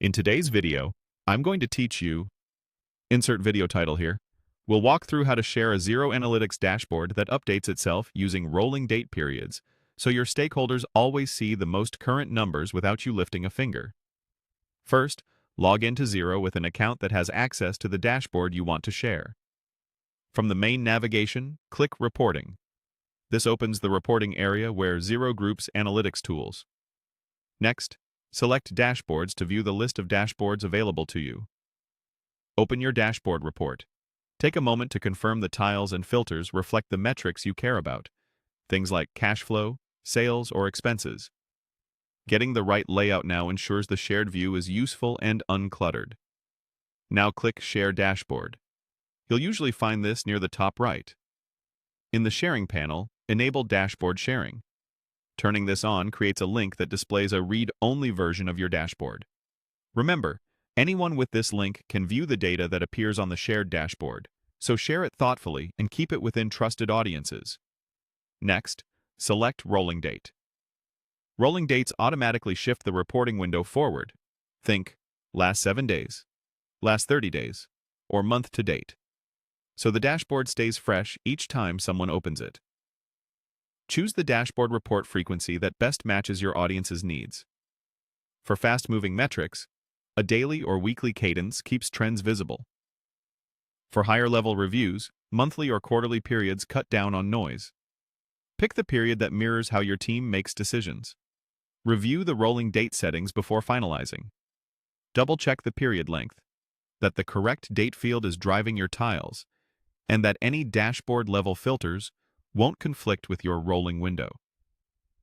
In today's video, I'm going to teach you, insert video title here. We'll walk through how to share a Xero Analytics dashboard that updates itself using rolling date periods, so your stakeholders always see the most current numbers without you lifting a finger. First, log into Xero with an account that has access to the dashboard you want to share. From the main navigation, click Reporting. This opens the reporting area where Xero groups analytics tools. Next, select Dashboards to view the list of dashboards available to you. Open your dashboard report. Take a moment to confirm the tiles and filters reflect the metrics you care about, things like cash flow, sales, or expenses. Getting the right layout now ensures the shared view is useful and uncluttered. Now click Share Dashboard. You'll usually find this near the top right. In the Sharing panel, enable Dashboard Sharing. Turning this on creates a link that displays a read-only version of your dashboard. Remember, anyone with this link can view the data that appears on the shared dashboard, so share it thoughtfully and keep it within trusted audiences. Next, select Rolling Date. Rolling dates automatically shift the reporting window forward. Think last 7 days, last 30 days, or month to date. So the dashboard stays fresh each time someone opens it. Choose the dashboard report frequency that best matches your audience's needs. For fast-moving metrics, a daily or weekly cadence keeps trends visible. For higher-level reviews, monthly or quarterly periods cut down on noise. Pick the period that mirrors how your team makes decisions. Review the rolling date settings before finalizing. Double-check the period length, that the correct date field is driving your tiles, and that any dashboard-level filters won't conflict with your rolling window.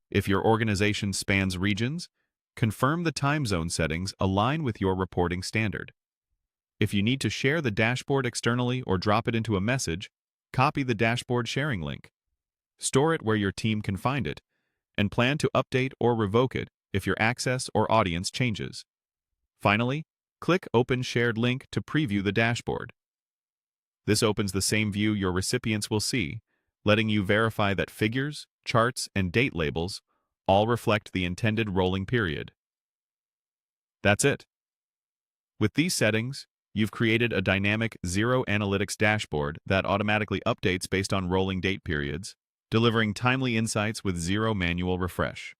If your organization spans regions, confirm the time zone settings align with your reporting standard. If you need to share the dashboard externally or drop it into a message, copy the dashboard sharing link. Store it where your team can find it, and plan to update or revoke it if your access or audience changes. Finally, click Open Shared Link to preview the dashboard. This opens the same view your recipients will see, letting you verify that figures, charts, and date labels all reflect the intended rolling period. That's it. With these settings, you've created a dynamic Xero Analytics dashboard that automatically updates based on rolling date periods, delivering timely insights with zero manual refresh.